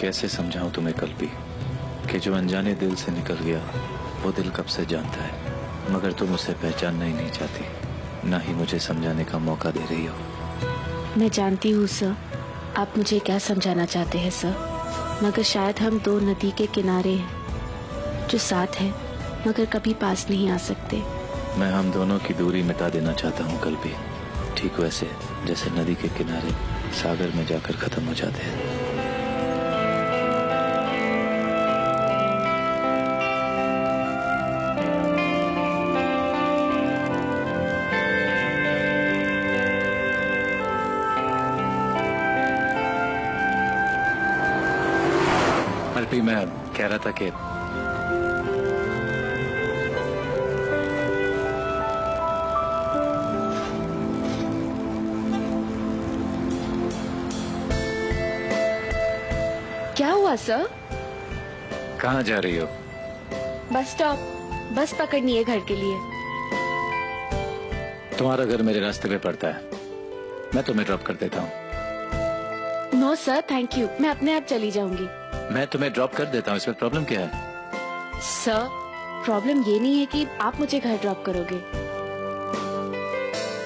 कैसे समझाऊं तुम्हें कल्पी कि जो अनजाने दिल से निकल गया वो दिल कब से जानता है, मगर तुम उसे पहचानना ही नहीं चाहती, ना ही मुझे समझाने का मौका दे रही हो। मैं जानती हूँ सर, आप मुझे क्या समझाना चाहते हैं सर, मगर शायद हम दो नदी के किनारे हैं जो साथ हैं मगर कभी पास नहीं आ सकते। मैं हम दोनों की दूरी मिटा देना चाहता हूँ कल्पी, ठीक वैसे जैसे नदी के किनारे सागर में जाकर खत्म हो जाते हैं। कल्पी, मैं कह रहा था कि क्या हुआ सर? कहाँ जा रही हो? बस स्टॉप, बस पकड़नी है घर के लिए। तुम्हारा घर मेरे रास्ते पे पड़ता है, मैं तुम्हें ड्रॉप कर देता हूँ। नो सर थैंक यू, मैं अपने आप चली जाऊंगी। मैं तुम्हें ड्रॉप कर देता हूँ, इसमें प्रॉब्लम क्या है? सर प्रॉब्लम ये नहीं है कि आप मुझे घर ड्रॉप करोगे,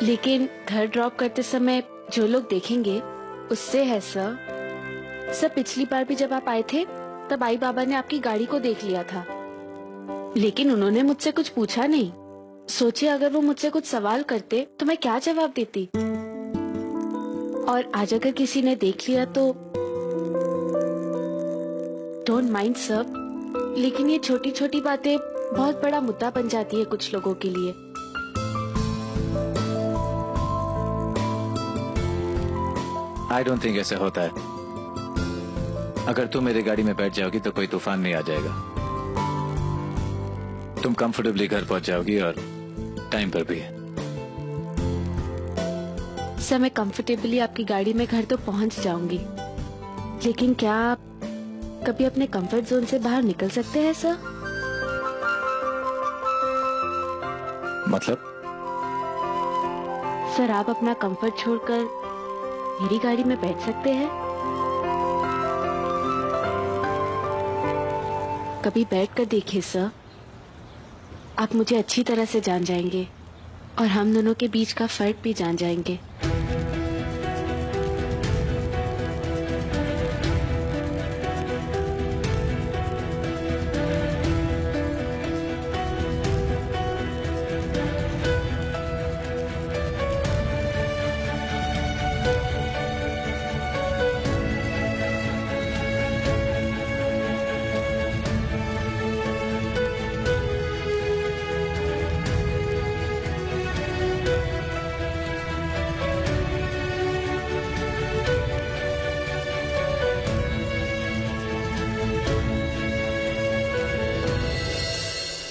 लेकिन घर ड्रॉप करते समय जो लोग देखेंगे उससे है सर। सर पिछली बार भी जब आप आए थे तब आई बाबा ने आपकी गाड़ी को देख लिया था, लेकिन उन्होंने मुझसे कुछ पूछा नहीं। सोचिए अगर वो मुझसे कुछ सवाल करते तो मैं क्या जवाब देती। और आज अगर किसी ने देख लिया तो डोंट माइंड सर, लेकिन ये छोटी छोटी बातें बहुत बड़ा मुद्दा बन जाती है कुछ लोगों के लिए। आई डोंट थिंक ऐसे होता है। अगर तुम मेरी गाड़ी में बैठ जाओगी तो कोई तूफान नहीं आ जाएगा, तुम कंफर्टेबली घर पहुंच जाओगी और टाइम पर भी। सर मैं कंफर्टेबली आपकी गाड़ी में घर तो पहुंच जाऊंगी, लेकिन क्या आप कभी अपने कंफर्ट जोन से बाहर निकल सकते हैं सर? मतलब? सर आप अपना कंफर्ट छोड़कर मेरी गाड़ी में बैठ सकते हैं? कभी बैठ कर देखिए सर, आप मुझे अच्छी तरह से जान जाएंगे और हम दोनों के बीच का फर्क भी जान जाएंगे।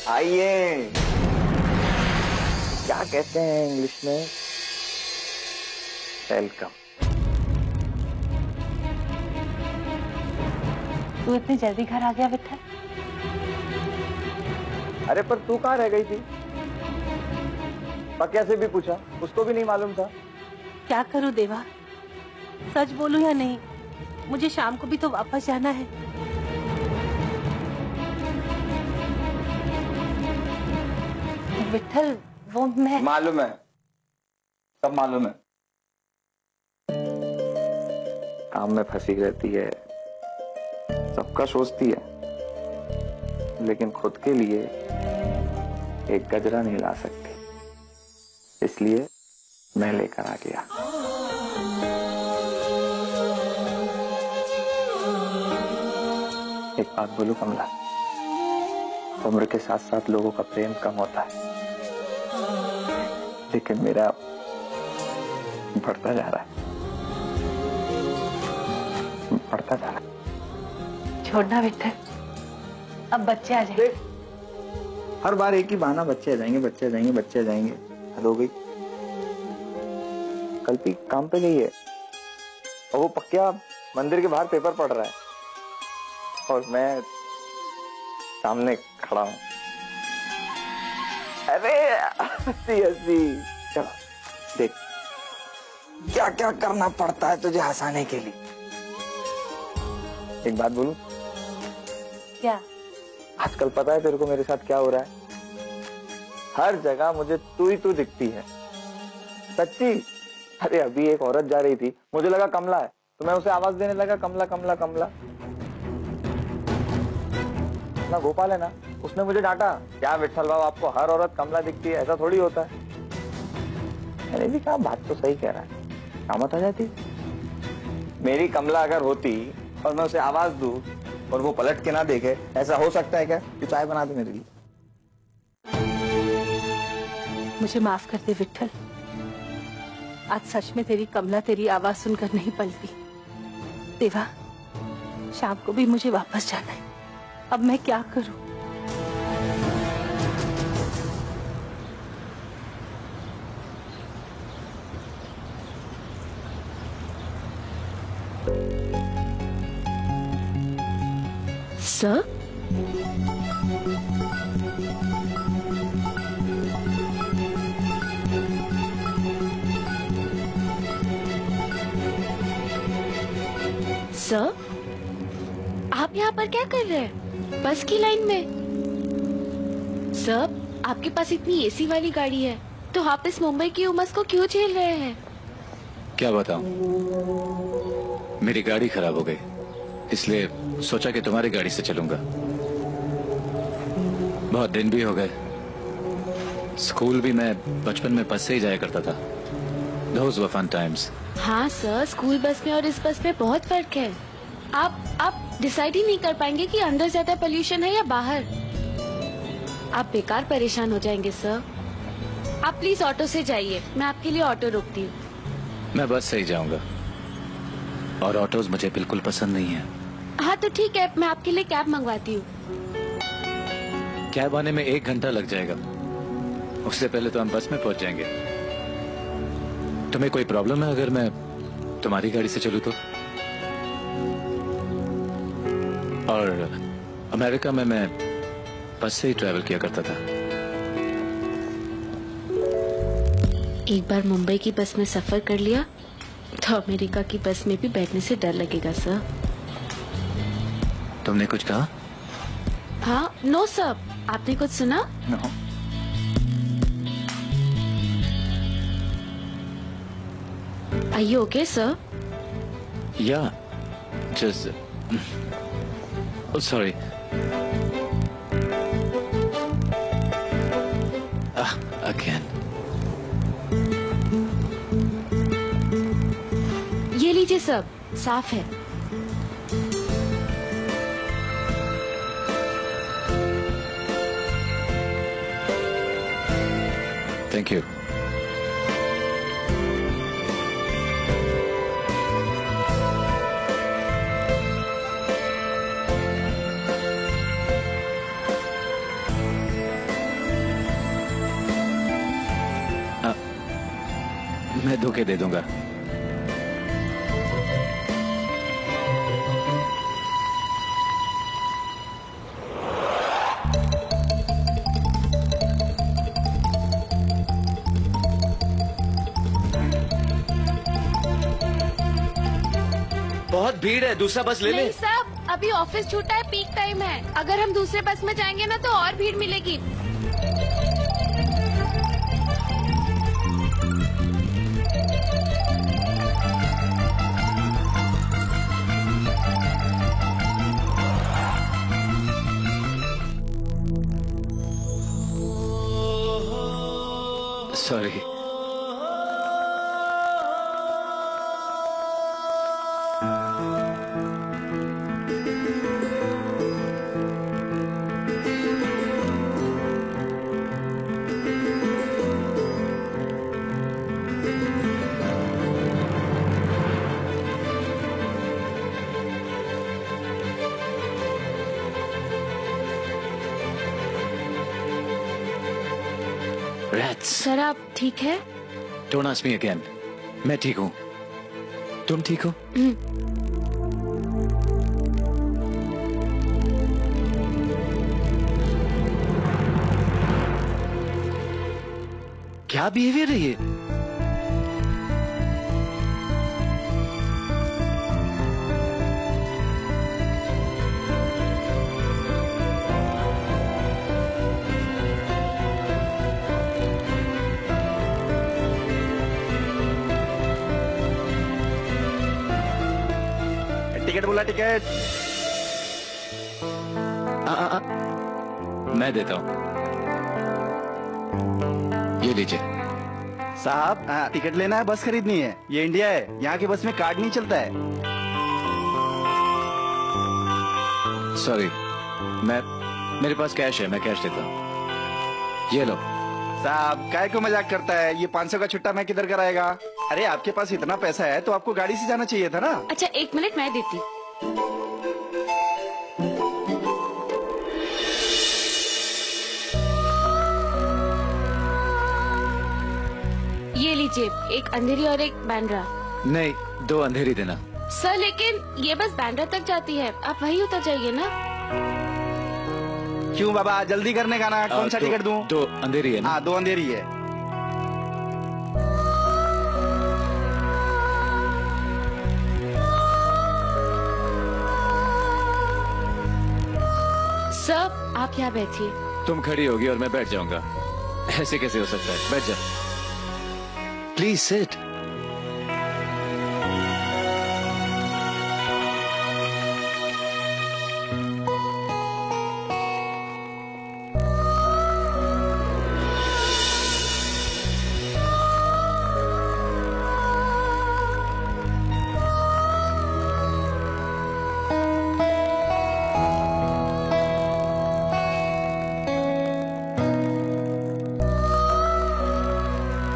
आइए, क्या कहते हैं इंग्लिश में? वेलकम। तू इतनी जल्दी घर आ गया विठल? अरे पर तू कहाँ रह गई थी? पक्या से भी पूछा, उसको भी नहीं मालूम था। क्या करूं देवा, सच बोलूं या नहीं, मुझे शाम को भी तो वापस जाना है। विठल वो मैं मालूम है, सब मालूम है। काम में फंसी रहती है, सबका सोचती है, लेकिन खुद के लिए एक गजरा नहीं ला सकती, इसलिए मैं लेकर आ गया। एक बात बोलूं कमला, उम्र के साथ साथ लोगों का प्रेम कम होता है, लेकिन मेरा बढ़ता जा रहा है, बढ़ता जा रहा है। छोड़ना विठल, अब बच्चे आ जाएंगे। हर बार एक ही बहाना, बच्चे आ जाएंगे, बच्चे आ जाएंगे, बच्चे आ जाएंगे। हद हो गई। कल्पी काम पे गई है और वो पक्या मंदिर के बाहर पेपर पढ़ रहा है और मैं सामने खड़ा हूं। अरे हंसी हंसी, चलो देख क्या क्या करना पड़ता है तुझे हंसाने के लिए। एक बात बोलूं? क्या? आजकल पता है तेरे को मेरे साथ क्या हो रहा है? हर जगह मुझे तू ही तू दिखती है, सच्ची। अरे अभी एक औरत जा रही थी, मुझे लगा कमला है, तो मैं उसे आवाज देने लगा, कमला कमला कमला। ना गोपाल है ना, उसने मुझे डांटा, क्या विठल बाबू आपको हर औरत कमला दिखती है, ऐसा थोड़ी होता है। मैंने भी कहा बात तो सही कह रहा है, कामत आ जाती। मेरी कमला अगर होती और मैं उसे आवाज दूं और वो पलट के ना देखे, ऐसा हो सकता है क्या? तू चाय बना दे मेरे लिए। मुझे माफ कर दे विठल, आज सच में तेरी कमला तेरी आवाज सुनकर नहीं पलटी। देवा, शाम को भी मुझे वापस जाना है, अब मैं क्या करूं? सर, सर, आप यहाँ पर क्या कर रहे हैं? बस की लाइन में? सर, आपके पास इतनी एसी वाली गाड़ी है, तो आप इस मुंबई की उमस को क्यों झेल रहे हैं? क्या बताऊं, मेरी गाड़ी खराब हो गई, इसलिए सोचा कि तुम्हारी गाड़ी से चलूंगा। बहुत दिन भी हो गए। स्कूल भी मैं बचपन में बस से ही जाया करता था। Those were fun times. हाँ सर, स्कूल बस में और इस बस में बहुत फर्क है। आप डिसाइड ही नहीं कर पाएंगे कि अंदर ज्यादा पोल्यूशन है या बाहर। आप बेकार परेशान हो जाएंगे सर। आप प्लीज ऑटो से जाइए, मैं आपके लिए ऑटो रोकती हूँ। मैं बस से ही जाऊंगा, और ऑटोज मुझे बिल्कुल पसंद नहीं है। हाँ तो ठीक है, मैं आपके लिए कैब मंगवाती हूँ। कैब आने में 1 घंटा लग जाएगा, उससे पहले तो हम बस में पहुंच जाएंगे। तुम्हें कोई प्रॉब्लम है अगर मैं तुम्हारी गाड़ी से चलूं तो? और अमेरिका में मैं बस से ही ट्रैवल किया करता था। एक बार मुंबई की बस में सफर कर लिया तो अमेरिका की बस में भी बैठने से डर लगेगा सर। तुमने कुछ कहा? हाँ, नो सर, आपने कुछ सुना? No. Are you okay, sir? Yeah, just oh sorry. Again. ये लीजिए सर, साफ है। Thank you. मैं धोखे दे दूंगा। बहुत भीड़ है, दूसरा बस ले ले। नहीं साहब, अभी ऑफिस छूटा है, पीक टाइम है। अगर हम दूसरे बस में जाएंगे ना तो और भीड़ मिलेगी। सॉरी। Rats. सर आप ठीक है? Don't ask me again. मैं ठीक हूँ। तुम ठीक हो? क्या बिहेवियर है ये? टिकट बोला, टिकट। मैं देता हूँ, ये लीजिए। साहब टिकट लेना है, बस खरीदनी है। ये इंडिया है, यहाँ की बस में कार्ड नहीं चलता है। सॉरी, मेरे पास कैश है, मैं कैश देता हूँ। ये लो। साहब काय को मजाक करता है, ये 500 का छुट्टा मैं किधर कराएगा। अरे आपके पास इतना पैसा है तो आपको गाड़ी से जाना चाहिए था ना। अच्छा 1 मिनट, मैं देती हूँ। ये लीजिए, एक अंधेरी और एक बैंड्रा। नहीं, 2 अंधेरी देना। सर लेकिन ये बस बैंड्रा तक जाती है, आप वही उतर जाइए ना। क्यों बाबा, जल्दी करने का ना। कौन सा टिकट दूं? 2 अंधेरी है ना? हाँ 2 अंधेरी है। सर आप यहाँ बैठिए। तुम खड़ी होगी और मैं बैठ जाऊंगा, ऐसे कैसे हो सकता है? बैठ जा, प्लीज सिट।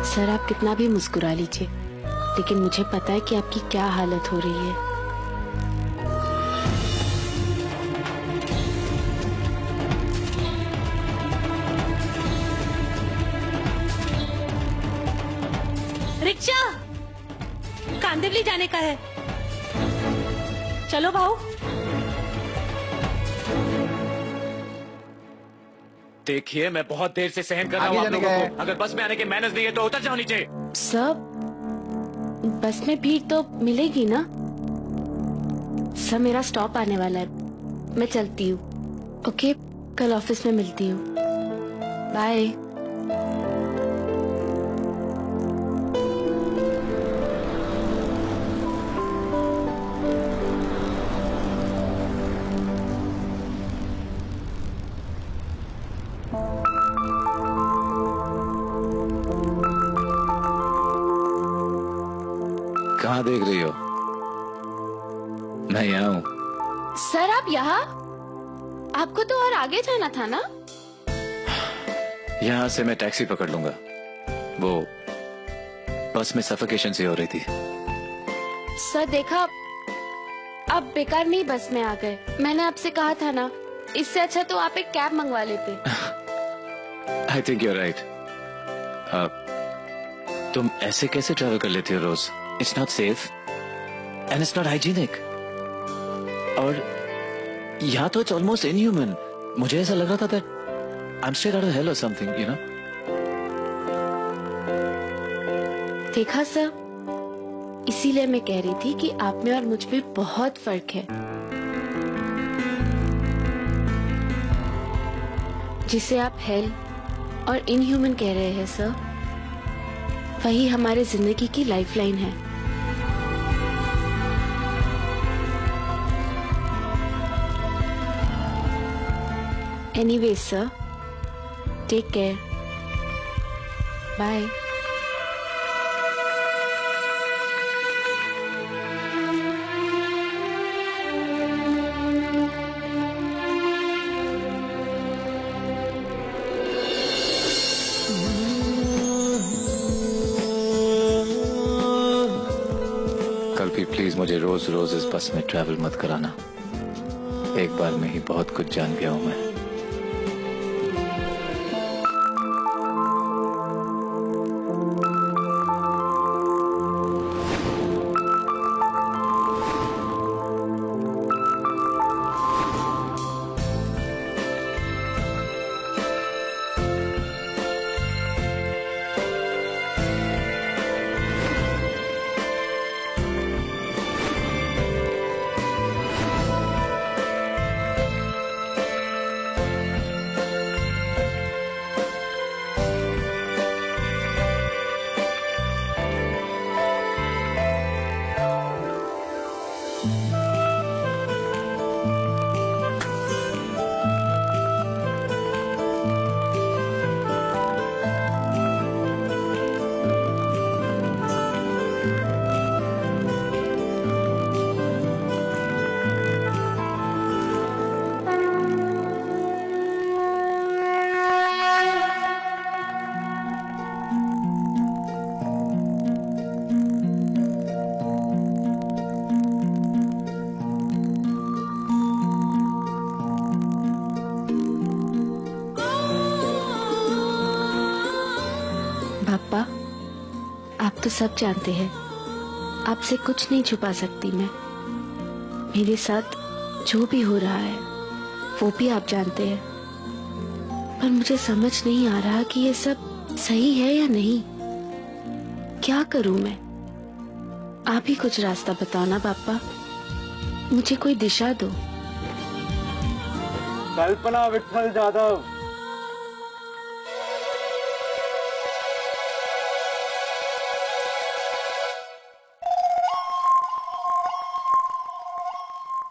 सर आप कितना भी मुस्कुरा लीजिए, लेकिन मुझे पता है कि आपकी क्या हालत हो रही है। रिक्शा कांदिवली जाने का है, चलो भाऊ। देखिए, मैं बहुत देर से सहन कर रहा हूँ आप लोगों को। अगर बस में आने के मैनर्स नहीं है तो उतर जाओ नीचे। सर बस में भीड़ तो मिलेगी ना। सर मेरा स्टॉप आने वाला है, मैं चलती हूँ। ओके, कल ऑफिस में मिलती हूँ। बाय। कहाँ देख रही हो? मैं यहाँ हूँ। सर आप यहाँ? आपको तो और आगे जाना था ना। यहाँ से मैं टैक्सी पकड़ लूंगा। वो बस में सफोकेशन सी हो रही थी। सर देखा, आप बेकार नहीं बस में आ गए। मैंने आपसे कहा था ना, इससे अच्छा तो आप एक कैब मंगवा लेते। I think you're right. तुम ऐसे कैसे ट्रैवल कर लेती हो रोज? It's not safe and it's not hygienic. और यहाँ तो इट्स ऑलमोस्ट इनह्यूमन। मुझे ऐसा लग रहा था that I am straight out of hell और समथिंग, यू नो। देखा सर, इसीलिए मैं कह रही थी कि आप में और मुझ में बहुत फर्क है। जिसे आप हेल और इनह्यूमन कह रहे हैं सर, वही हमारे जिंदगी की लाइफलाइन है। Anyway sir, take care, bye. कल भी प्लीज मुझे रोज रोज इस बस में ट्रैवल मत कराना। एक बार में ही बहुत कुछ जान गया हूं मैं। तो सब जानते हैं, आपसे कुछ नहीं छुपा सकती मैं। मेरे साथ जो भी हो रहा है वो भी आप जानते हैं, पर मुझे समझ नहीं आ रहा कि ये सब सही है या नहीं। क्या करूं मैं? आप ही कुछ रास्ता बताओ ना पापा, मुझे कोई दिशा दो। कल्पना विट्ठल जाधव,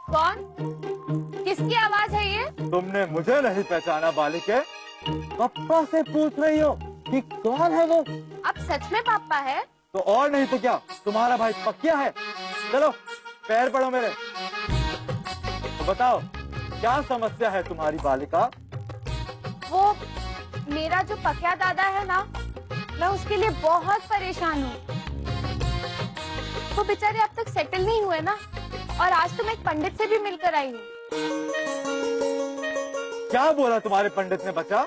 कौन? किसकी आवाज है ये? तुमने मुझे नहीं पहचाना बालिके? पापा से पूछ रही हो कि कौन है वो? अब सच में पापा है? तो और नहीं तो क्या, तुम्हारा भाई पक्या है। चलो पैर पड़ो मेरे। तो बताओ क्या समस्या है तुम्हारी बालिका? वो मेरा जो पक्या दादा है ना, मैं उसके लिए बहुत परेशान हूँ। वो बेचारे अब तक सेटल नहीं हुए ना, और आज तो मैं एक पंडित से भी मिलकर आई हूँ। क्या बोला तुम्हारे पंडित ने बच्चा?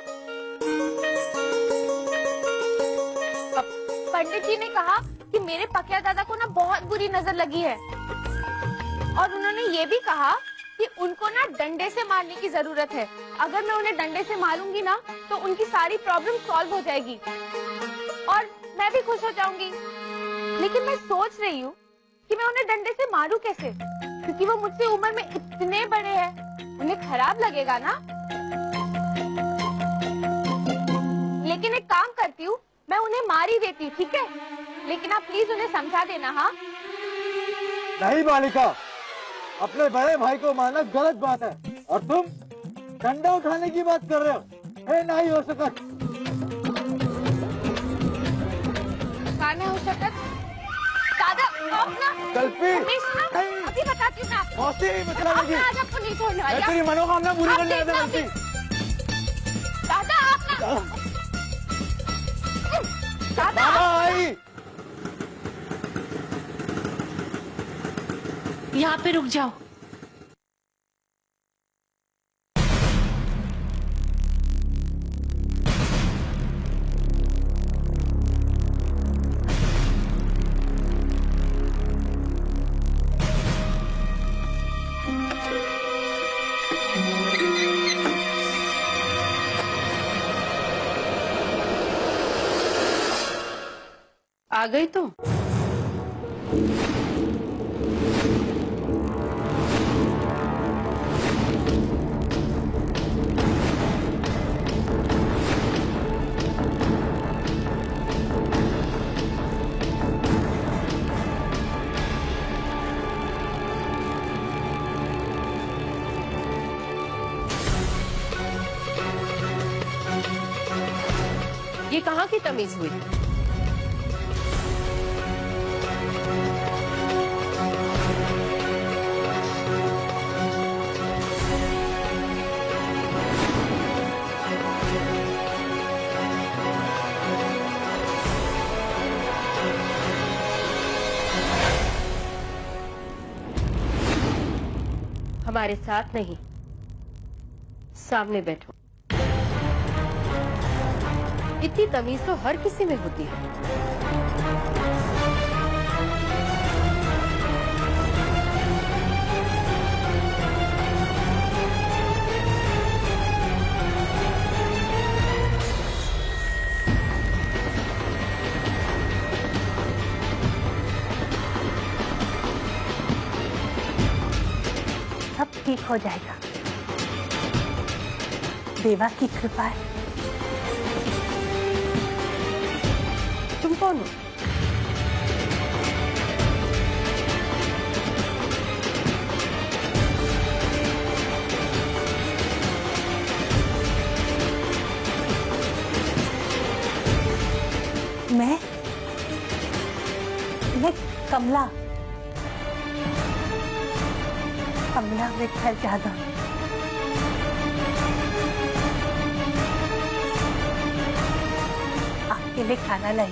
पंडित जी ने कहा कि मेरे पक्या दादा को ना बहुत बुरी नजर लगी है, और उन्होंने ये भी कहा कि उनको ना डंडे से मारने की जरूरत है। अगर मैं उन्हें डंडे से मारूंगी ना तो उनकी सारी प्रॉब्लम सॉल्व हो जाएगी और मैं भी खुश हो जाऊंगी। लेकिन मैं सोच रही हूँ कि मैं उन्हें डंडे से मारूं कैसे, क्योंकि वो मुझसे उम्र में इतने बड़े हैं, उन्हें खराब लगेगा ना। लेकिन एक काम करती हूँ, मैं उन्हें मार ही देती, ठीक है? लेकिन आप प्लीज उन्हें समझा देना। हाँ नहीं बालिका, अपने बड़े भाई को मारना गलत बात है, और तुम डंडा उठाने की बात कर रहे हो? नहीं हो सकत। नहीं हो सकत दादा, आप ना कल्पी, अभी बताती हूँ ना आपको। मौसी मतलब आप ना आज आपको नहीं छोड़ने वाली। तेरी मनोकामना पूरी करने आप वाली। दादा आप ना दादा आई। यहाँ पे रुक जाओ। आ गई तुम? ये कहाँ की तमीज हुई? हमारे साथ नहीं, सामने बैठो। इतनी तमीज तो हर किसी में होती है। सब ठीक हो जाएगा, देवा की कृपा है। तुम कौन हो? मैं कमला, कमला विट्ठल जाधव। आपके लिए खाना लाई।